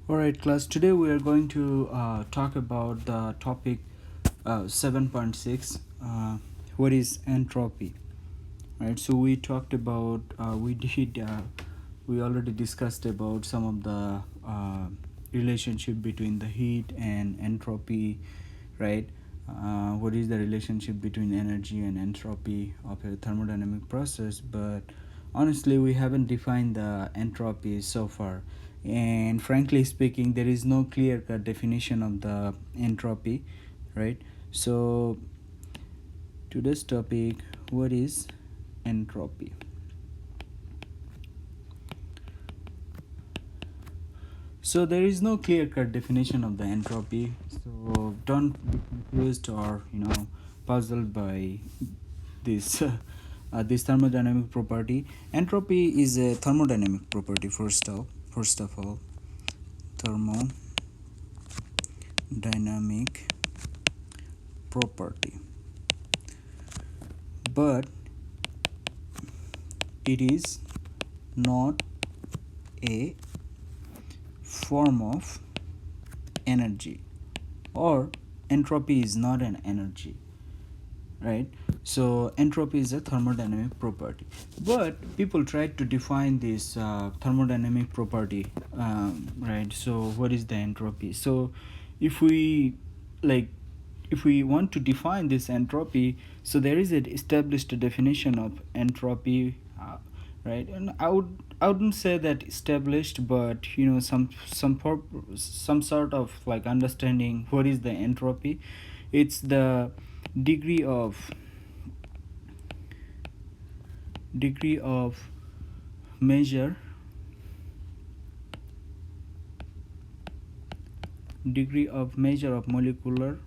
Alright, class. Today we are going to talk about the topic 7.6. What is entropy? Right. So we talked about we already discussed about some of the relationship between the heat and entropy, right? What is the relationship between energy and entropy of a thermodynamic process? But honestly, we haven't defined the entropy so far, and frankly speaking, there is no clear-cut definition of the entropy, right? So today's topic, what is entropy? So there is no clear-cut definition of the entropy. So don't be confused or puzzled by this this thermodynamic property. Entropy is a thermodynamic property. First of all, thermodynamic property, but it is not a form of energy, or entropy is not an energy, right? So entropy is a thermodynamic property, but people try to define this thermodynamic property, right? So what is the entropy? So if we like if we want to define this entropy, so there is an established definition of entropy, right? And I wouldn't say that established, but some sort of like understanding what is the entropy. It's the degree of degree of measure degree of measure of molecular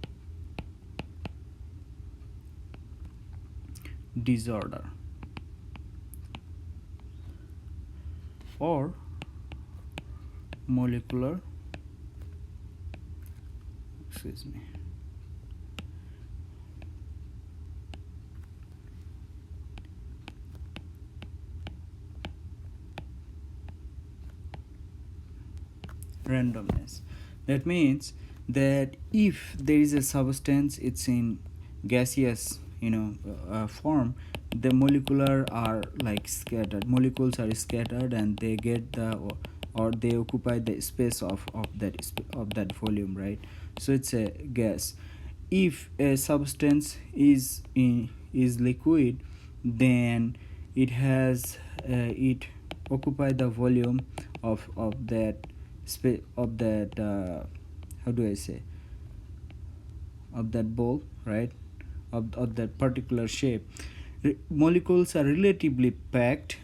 disorder, or molecular excuse me randomness. That means that if there is a substance, it's in gaseous form, the molecular are like scattered molecules are scattered, and they get or they occupy the space of that volume, right? So it's a gas. If a substance is liquid, then it occupy the volume of that space of that how do I say of that ball, right? Of that particular shape. Molecules are relatively packed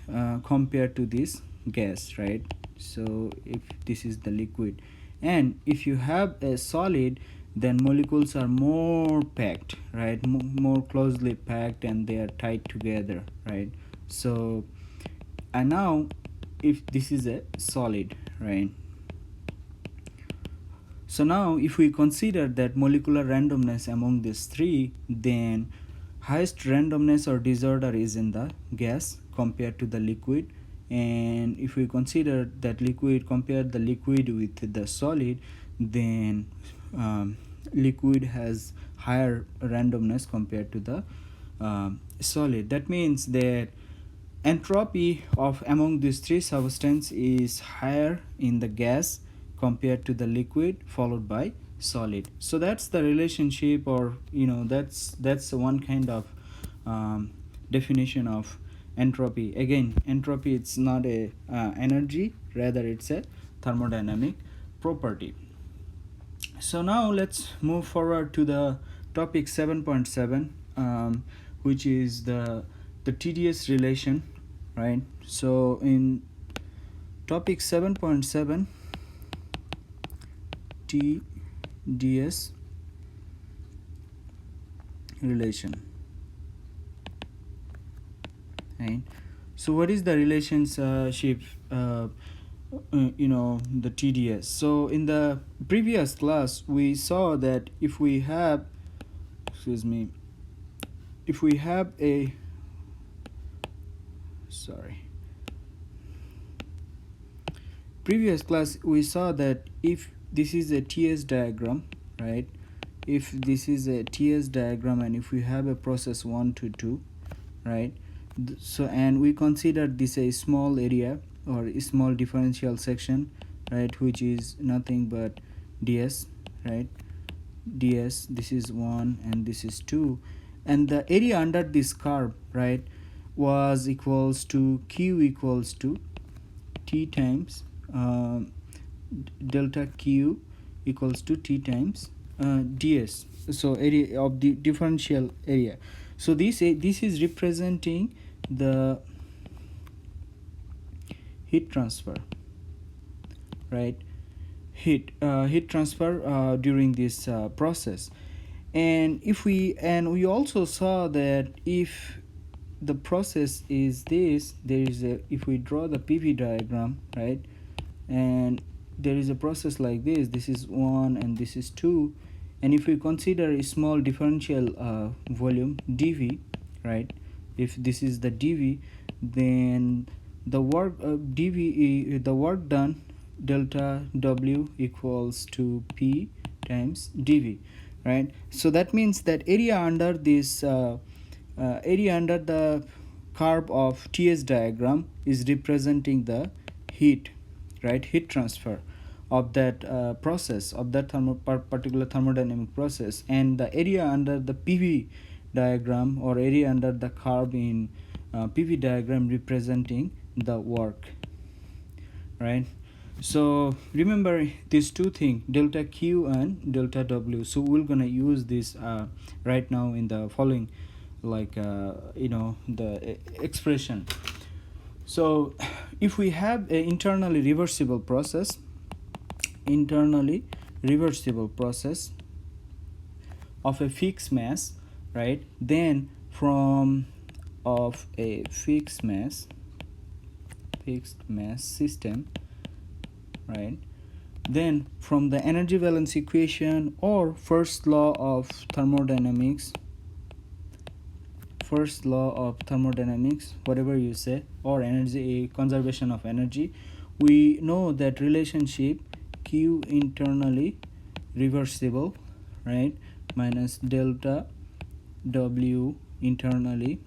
compared to this gas, right? So if this is the liquid, and if you have a solid, then molecules are more packed, right? More closely packed, and they are tied together, right? So and now, if this is a solid, right? So now if we consider that molecular randomness among these three, then highest randomness or disorder is in the gas compared to the liquid. And if we consider that compare the liquid with the solid, then liquid has higher randomness compared to the solid. That means that entropy of among these three substances is higher in the gas compared to the liquid, followed by solid. So that's the relationship, or that's one kind of definition of entropy. Again, entropy, it's not a energy, rather it's a thermodynamic property. So now let's move forward to the topic 7.7, which is the TDS relation, right? So in topic 7.7, TDS relation, right? So what is the relationship, the TDS? So in the previous class we saw that if we have a sorry previous class we saw that if this is a TS diagram, right? If this is a TS diagram and if we have a process 1 to 2, right? So and we consider this a small area or a small differential section, right, which is nothing but ds, right? Ds, this is 1 and this is 2, and the area under this curve, right, was equals to q equals to t times delta q equals to t times ds, so area of the differential area. So this is representing the heat transfer, right? Heat transfer during this process. And we also saw that if the process is this, there is a, if we draw the PV diagram, right, and there is a process like this is 1 and this is 2, and if we consider a small differential volume dV, right, if this is the dV, then the work dV, the work done delta W equals to P times dV, right? So that means that area under this area under the curve of TS diagram is representing the heat, right, heat transfer of that process, of that particular thermodynamic process, and the area under the PV diagram or area under the curve in PV diagram representing the work, right? So remember these two things, delta Q and delta W. So we're gonna use this right now in the following, like the expression. So if we have an internally reversible process of a fixed mass, right, then from of a fixed mass system, right, then from the energy balance equation or first law of thermodynamics, whatever you say, or energy conservation of energy, we know that relationship Q internally reversible, right, minus delta W internally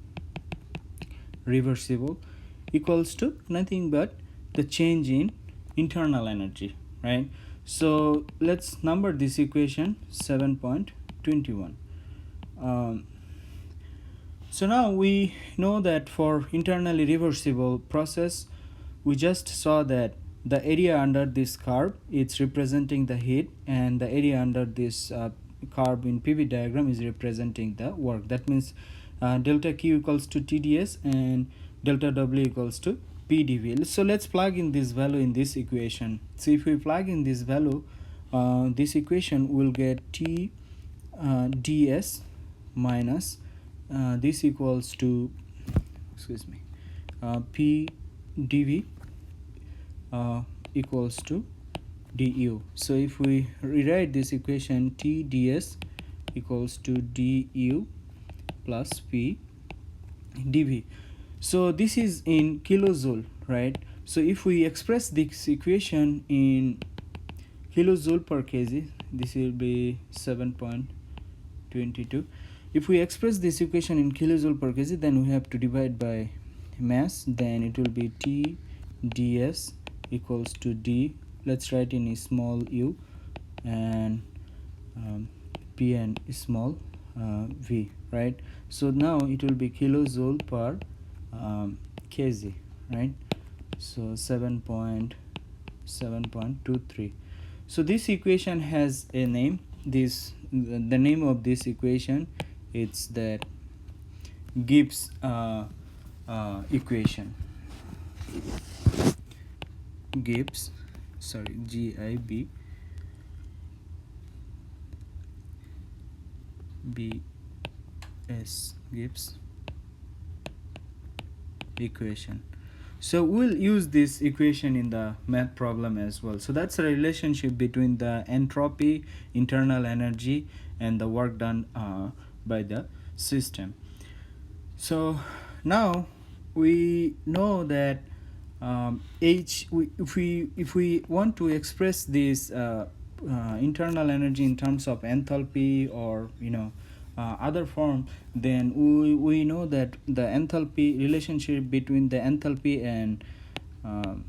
reversible equals to nothing but the change in internal energy, right? So let's number this equation 7.21. So now we know that for internally reversible process, we just saw that the area under this curve, it's representing the heat, and the area under this curve in PV diagram is representing the work. That means delta Q equals to TDS and delta W equals to PdV. So let's plug in this value in this equation. So if we plug in this value, this equation will get T ds minus this equals to P dV equals to du. So if we rewrite this equation, T ds equals to du plus P dV. So this is in kilojoule, right? So if we express this equation in kilojoule per kg, this will be 7.22. If we express this equation in kilojoule per kg, then we have to divide by mass, then it will be T ds equals to D, let's write in a small u, and P and small v, right? So now it will be kilojoule per kg, right? So 7.23. So this equation has a name. The name of this equation, it's that Gibbs equation. Gibbs, Gibbs Gibbs equation. So we'll use this equation in the math problem as well. So that's a relationship between the entropy, internal energy, and the work done by the system. So now we know that if we want to express this internal energy in terms of enthalpy or other form, then we know that the enthalpy relationship between the enthalpy and um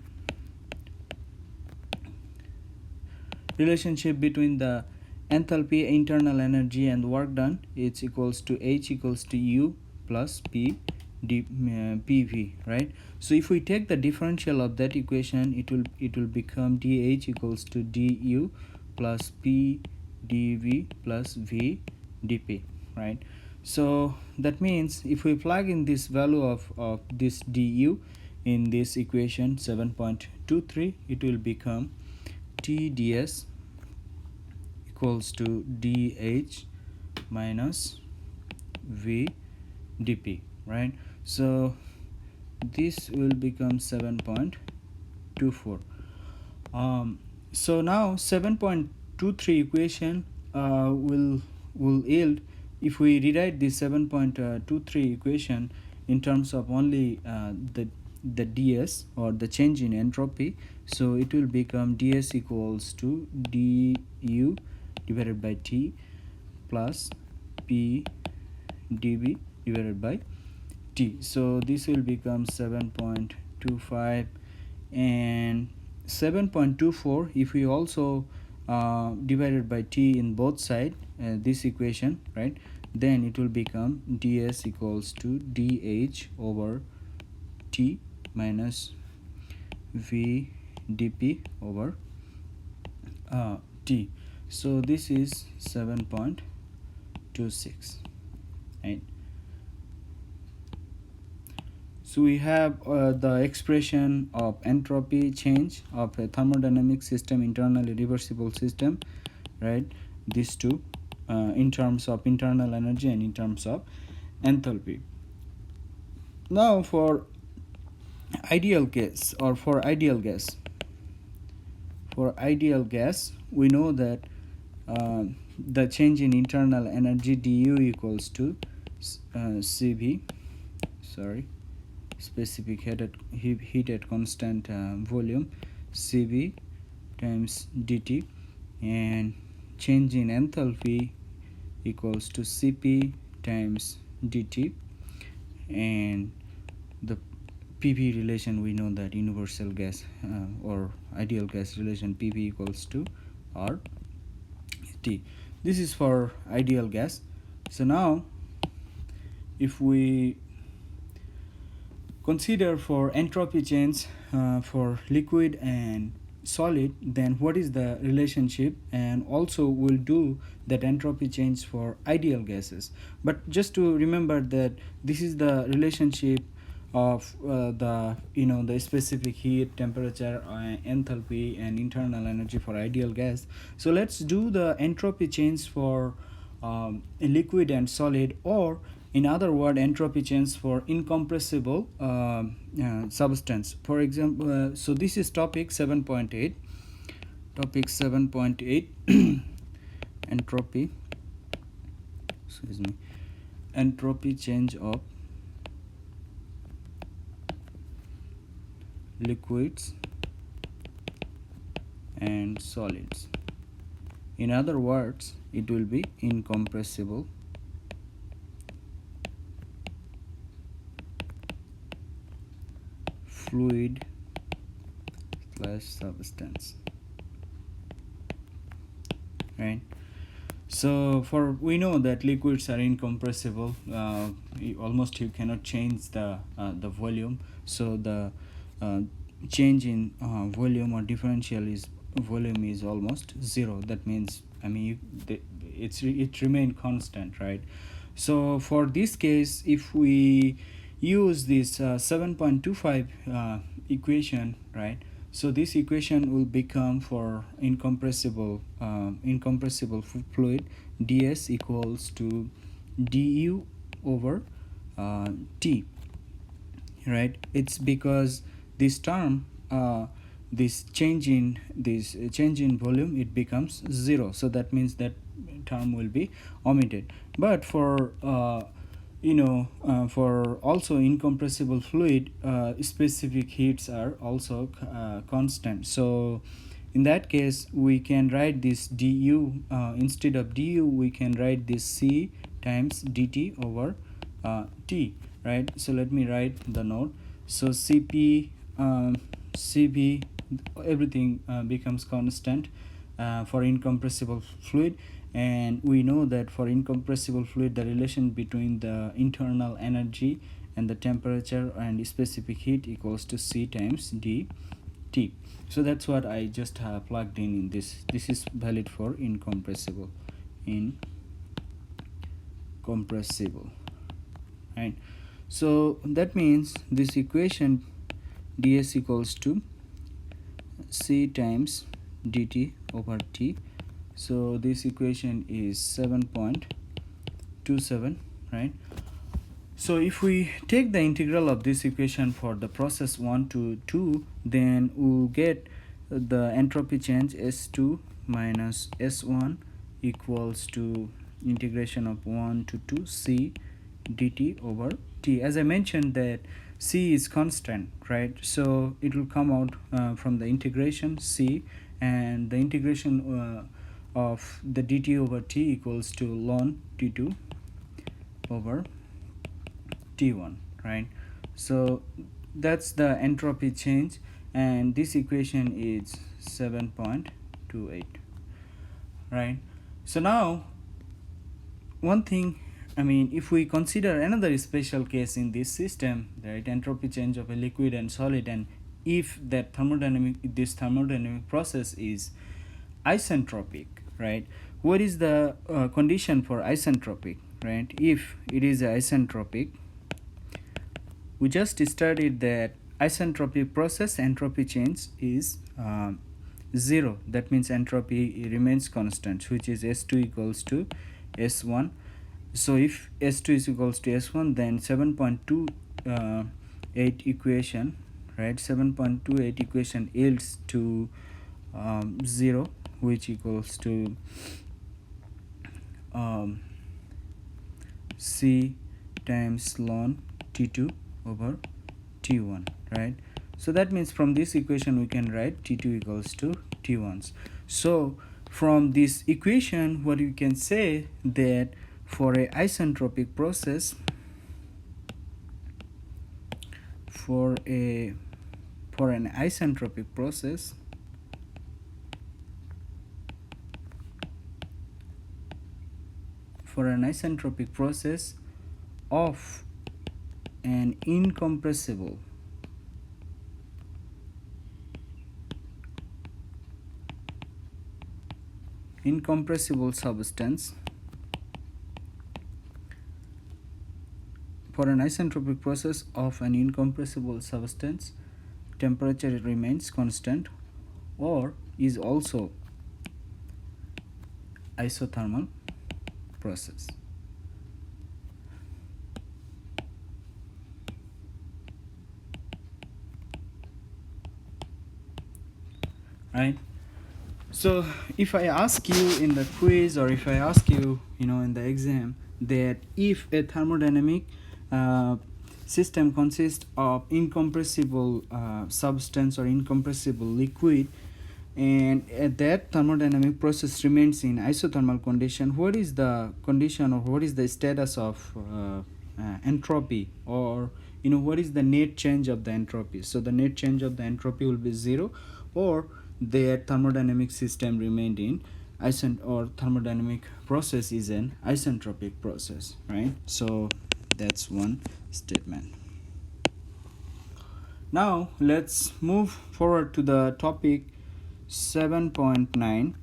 relationship between the enthalpy, internal energy, and work done, it's equals to H equals to U plus PV, right? So if we take the differential of that equation, it will become dH equals to du plus P dV plus V dP, right? So that means if we plug in this value of this du in this equation 7.23, it will become TdS equals to dH minus V dP, right? So this will become 7.24. So now 7.23 equation will yield, if we rewrite this 7.23 equation in terms of only the ds or the change in entropy, so it will become ds equals to du divided by T plus P dV divided by T. So this will become 7.25 and 7.24 if we also divided by T in both side this equation, right? Then it will become ds equals to dH over T minus V dP over T. So this is 7.26, right? So we have the expression of entropy change of a thermodynamic system, internally reversible system, right? These two in terms of internal energy and in terms of enthalpy. Now for ideal gas or for ideal gas, we know that the change in internal energy du equals to Cv, specific heat at constant volume, Cv times dt, and change in enthalpy equals to Cp times dt, and the PV relation, we know that universal gas or ideal gas relation, PV equals to RT. This is for ideal gas. So now if we consider for entropy change for liquid and solid, then what is the relationship, and also we'll do that entropy change for ideal gases. But just to remember that this is the relationship of the specific heat, temperature, enthalpy, and internal energy for ideal gas. So let's do the entropy change for liquid and solid, or in other word, entropy change for incompressible substance. For example, so this is topic 7.8. Topic 7.8 entropy. Entropy change of liquids and solids. In other words, it will be incompressible fluid / substance, right? So for we know that liquids are incompressible, almost you cannot change the volume, so the change in volume or differential is volume is almost zero. That means it remain constant, right? So for this case, if we use this 7.25 equation, right? So this equation will become for incompressible fluid, ds equals to du over T, right? It's because this term this change in volume, it becomes zero, so that means that term will be omitted. But for for also incompressible fluid, specific heats are also constant. So in that case we can write this du, instead of du we can write this c times dt over t, right? So let me write the note. So cp, cv, everything becomes constant for incompressible fluid. And we know that for incompressible fluid the relation between the internal energy and the temperature and specific heat equals to c times dt. So that's what I just plugged in this. This is valid for incompressible, right? So that means this equation ds equals to c times dt over t. So this equation is 7.27, right? So if we take the integral of this equation for the process 1 to 2, then we'll get the entropy change S2 minus S1 equals to integration of 1 to 2 C dt over T. As I mentioned that C is constant, right? So it will come out from the integration C, and the integration of the dt over T equals to ln T2 over T1, right? So that's the entropy change, and this equation is 7.28, right? So now one thing, I mean, if we consider another special case in this system, right, entropy change of a liquid and solid, and if that this thermodynamic process is isentropic, right? What is the condition for isentropic, right? If it is isentropic, we just studied that isentropic process entropy change is 0. That means entropy remains constant, which is S2 equals to S1. So if S2 is equals to S1, then 7.28 equation, right? 7.28 equation yields to 0, which equals to C times ln T2 over T1, right? So that means from this equation we can write T2 equals to T1s. So from this equation what you can say that for a isentropic process, for an isentropic process, of an incompressible substance, for an isentropic process of an incompressible substance, temperature remains constant or is also isothermal process, right? So if I ask you in the quiz, or if I ask you, in the exam, that if a thermodynamic system consists of incompressible substance or incompressible liquid, and that thermodynamic process remains in isothermal condition, what is the condition, or what is the status of entropy, or what is the net change of the entropy? So the net change of the entropy will be 0, or their thermodynamic system remained in or thermodynamic process is an isentropic process, right? So that's one statement. Now let's move forward to the topic 7.9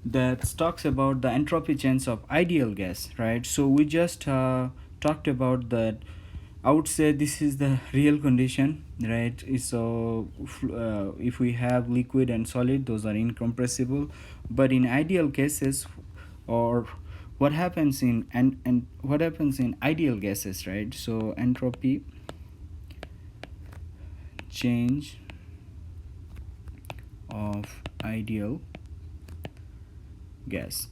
that talks about the entropy change of ideal gas, right? So we just talked about that. I would say this is the real condition, right? So if we have liquid and solid, those are incompressible. But in ideal cases, or what happens in and what happens in ideal gases, right? So entropy change of ideal gas.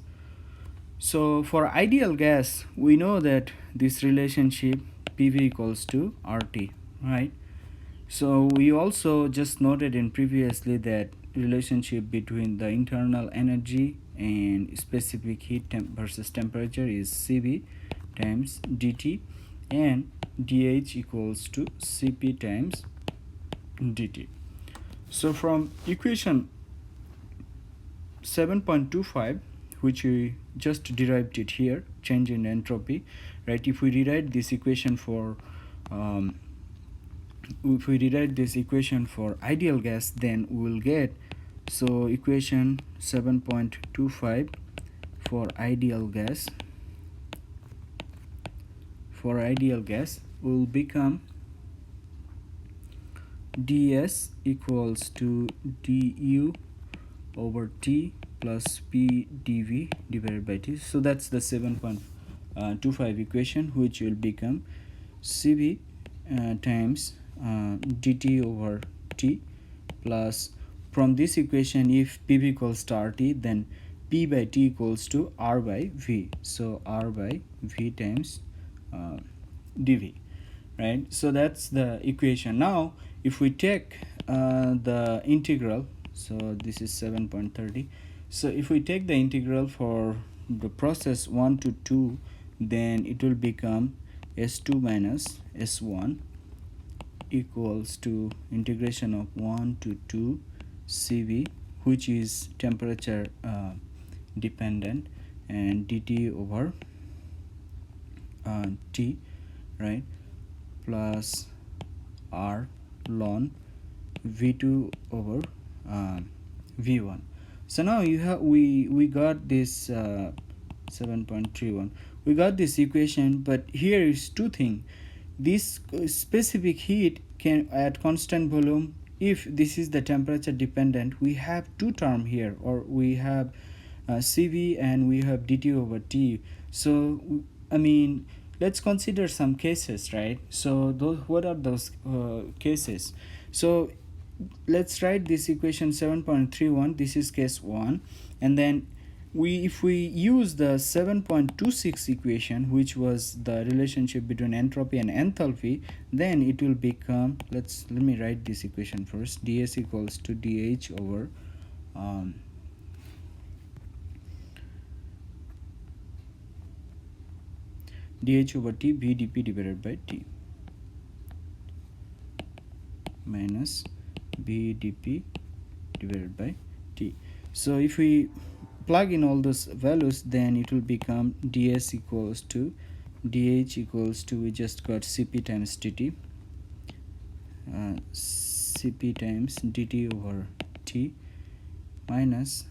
So for ideal gas, we know that this relationship PV equals to RT, right? So we also just noted in previously that relationship between the internal energy and specific heat versus temperature is Cv times dt, and dH equals to Cp times dt. So from equation 7.25, which we just derived it here, change in entropy, right? If we rewrite this equation for ideal gas, then we will get, so equation 7.25 for ideal gas will become ds equals to du over t plus p dv divided by t. So that's the 7.25 equation, which will become cv times dt over t plus, from this equation, if pv equals to rt, then p by t equals to r by v, so r by v times dv, right? So that's the equation. Now if we take the integral, so this is 7.30, so if we take the integral for the process 1 to 2, then it will become s2 minus s1 equals to integration of 1 to 2 cv, which is temperature dependent, and dt over t, right, plus r ln v2 over v1. So now we got this 7.31, we got this equation, but here is two things. This specific heat can at constant volume, if this is the temperature dependent, we have two term here, or we have cv and we have dt over t. So I mean, let's consider some cases, right? So those, what are those cases? So let's write this equation 7.31, this is case 1, and then if we use the 7.26 equation, which was the relationship between entropy and enthalpy, then it will become, let me write this equation first, ds equals to dh over dh over t v dp divided by t minus v dp divided by t. So if we plug in all those values, then it will become ds equals to dh equals to, we just got cp times dt, cp times dt over t minus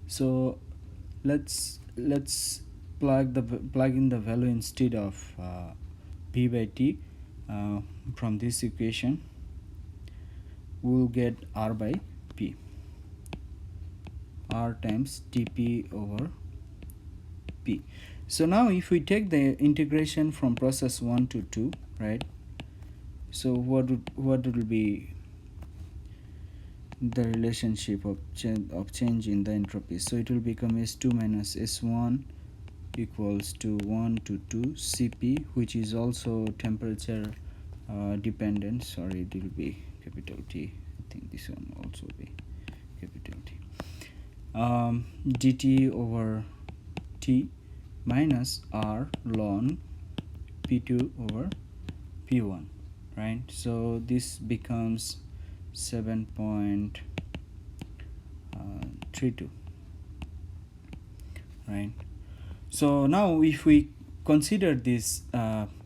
so let's plug in the value instead of p by t from this equation. We'll get r by p, r times dp over p. So now if we take the integration from process 1 to 2, right, so what will be the relationship of change in the entropy? So it will become s2 minus s1 equals to 1 to 2 cp, which is also temperature dependent, sorry, it will be capital T, I think this one also be capital T, dt over t minus r ln p2 over p1, right? So this becomes 7.32, right? So now if we consider these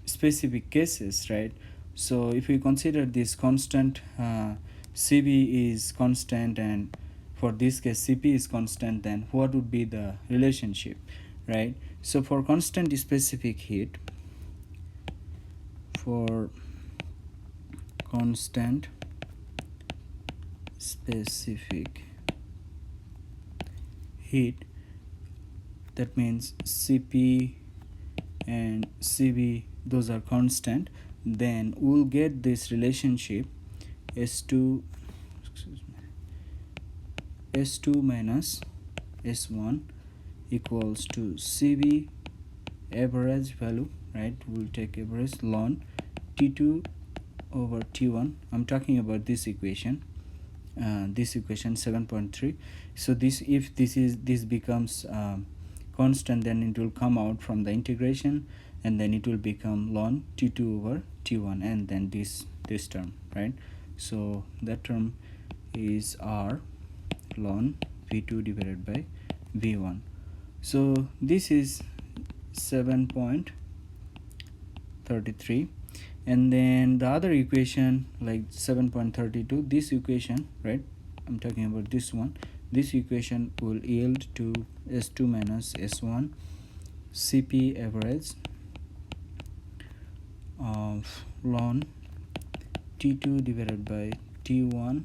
specific cases, right, so if we consider this constant, cv is constant, and for this case cp is constant, then what would be the relationship, right? So for constant specific heat, for constant specific heat, that means cp and cv, those are constant, then we'll get this relationship s2 excuse me, s2 minus s1 equals to cb average value, right? We'll take average ln t2 over t1. I'm talking about this equation 7.3. So this, if this becomes constant, then it will come out from the integration, and then it will become ln t2 over t1, and then this term, right? So that term is r ln v2 divided by v1. So this is 7.33, and then the other equation, like 7.32, this equation, right, I'm talking about this one, this equation will yield to s2 minus s1 cp average of ln t2 divided by t1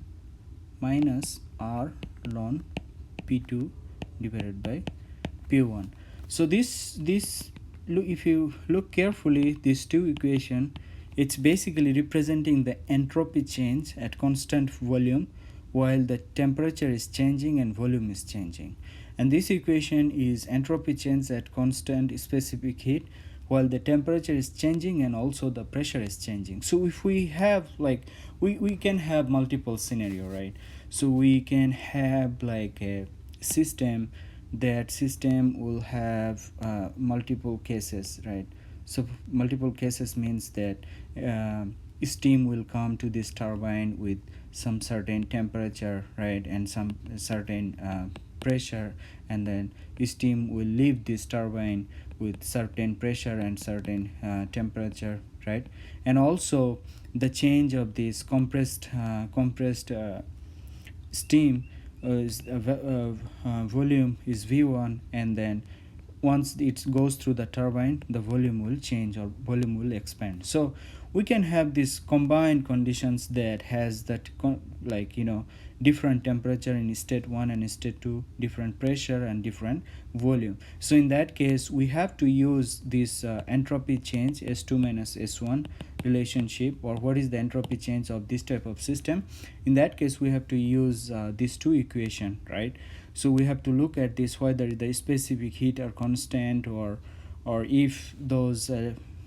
minus r ln p2 divided by p1. So this look, if you look carefully, these two equation, it's basically representing the entropy change at constant volume while the temperature is changing and volume is changing. And this equation is entropy change at constant specific heat while the temperature is changing and also the pressure is changing. So if we have, like, we can have multiple scenario, right? So we can have like a system, that system will have multiple cases, right? So multiple cases means that steam will come to this turbine with some certain temperature, right, and some certain pressure, and then steam will leave this turbine with certain pressure and certain temperature, right? And also the change of this compressed steam is volume is v1, and then once it goes through the turbine, the volume will change or volume will expand. So we can have these combined conditions that has that different temperature in state 1 and state 2, different pressure and different volume. So in that case, we have to use this entropy change s2 minus s1 relationship, or what is the entropy change of this type of system. In that case, we have to use these two equation, right? So we have to look at this, whether the specific heat are constant, or if those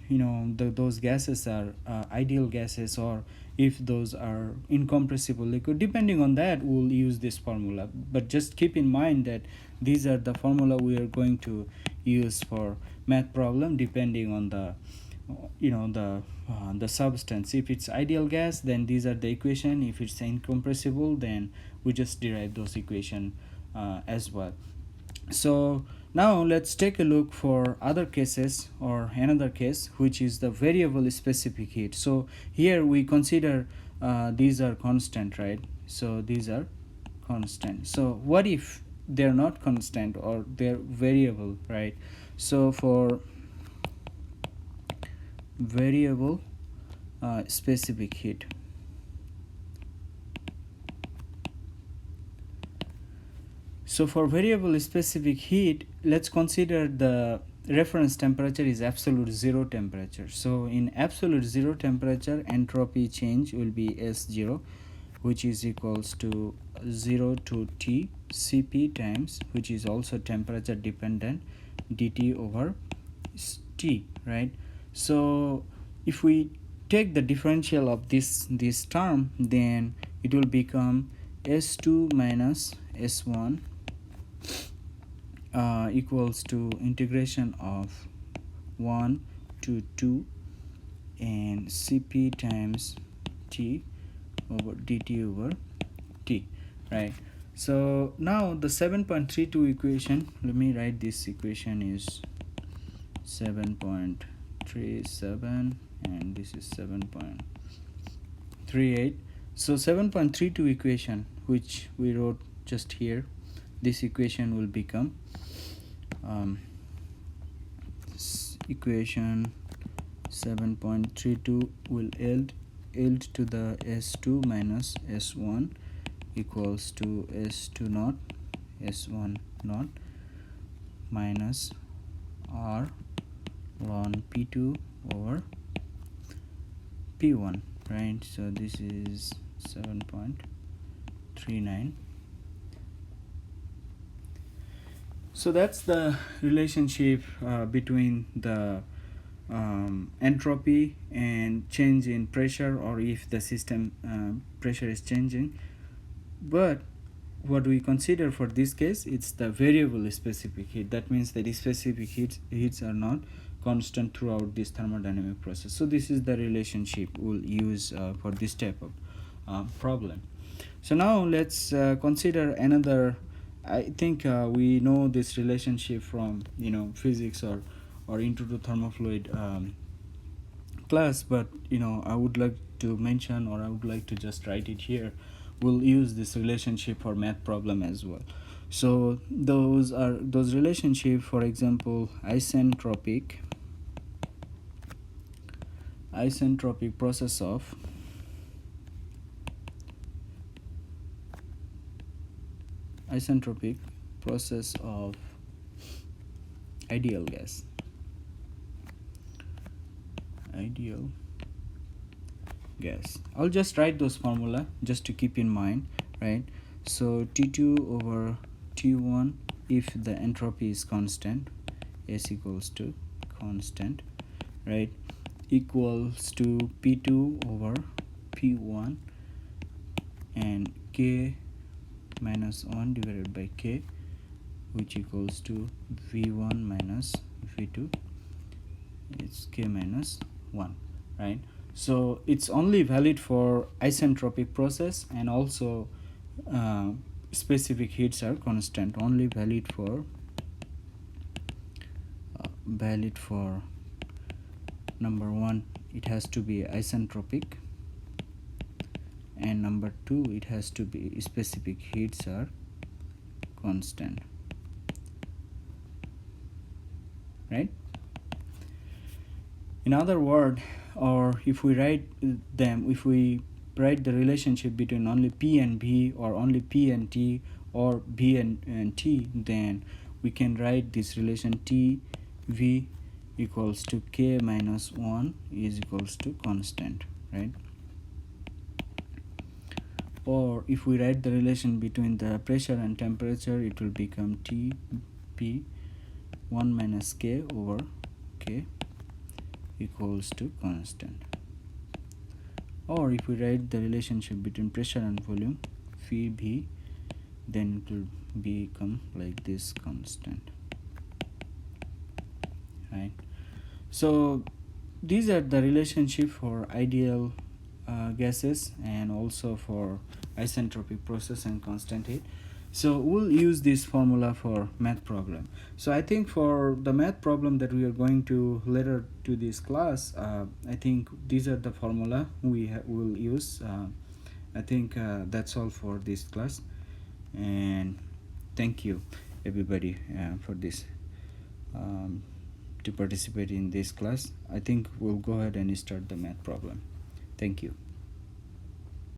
those gases are ideal gases, or if those are incompressible liquid. Depending on that, we'll use this formula. But just keep in mind that these are the formula we are going to use for math problem, depending on the the substance. If it's ideal gas, then these are the equation. If it's incompressible, then we just derive those equation as well. So now let's take a look for other cases, or another case, which is the variable specific heat. So here we consider these are constant, right? So these are constant. So what if they're not constant, or they're variable, right? So for variable specific heat, so for variable specific heat, let's consider the reference temperature is absolute zero temperature. So in absolute zero temperature, entropy change will be S0, which is equals to 0 to T Cp times, which is also temperature dependent, dt over T, right? So if we take the differential of this term, then it will become S2 minus S1 equals to integration of 1 to 2 and Cp times T over dt over T, right? So now the 7.32 equation, let me write this equation is 7.37 and this is 7.38. So 7.32 equation, which we wrote just here, this equation will become equation 7.32 will yield to the S2 minus S1 equals to S2 naught S1 naught minus R ln P2 over P1, right? So this is 7.39. So that's the relationship between the entropy and change in pressure, or if the system pressure is changing. But what we consider for this case, it's the variable specific heat. That means that the specific heats are not constant throughout this thermodynamic process. So this is the relationship we'll use for this type of problem. So now let's consider another. I think we know this relationship from physics or into the thermofluid class, but I would like to mention, or I would like to just write it here. We'll use this relationship for math problem as well. So those relationships, for example, isentropic process of ideal gas. I'll just write those formula just to keep in mind, right? So T2 over T1 if the entropy is constant, S equals to constant, right, equals to P2 over P1 and K minus 1 divided by K, which equals to V1 minus V2. It's K minus 1, right? So it's only valid for isentropic process, and also specific heats are constant. Only valid for number 1, it has to be isentropic, and number 2, it has to be specific heats are constant, right? In other words, or if we write the relationship between only P and B, or only P and T, or B and T, then we can write this relation T V equals to K minus 1 is equals to constant, right? Or if we write the relation between the pressure and temperature, it will become T P 1 minus K over K equals to constant. Or if we write the relationship between pressure and volume, phi B, then it will become like this, constant, right? So these are the relationship for ideal gases, and also for isentropic process and constant heat. So we'll use this formula for math problem. So I think for the math problem that we are going to later to this class, I think these are the formula we will use. I think that's all for this class, and thank you everybody for this to participate in this class. I think we'll go ahead and start the math problem. Thank you.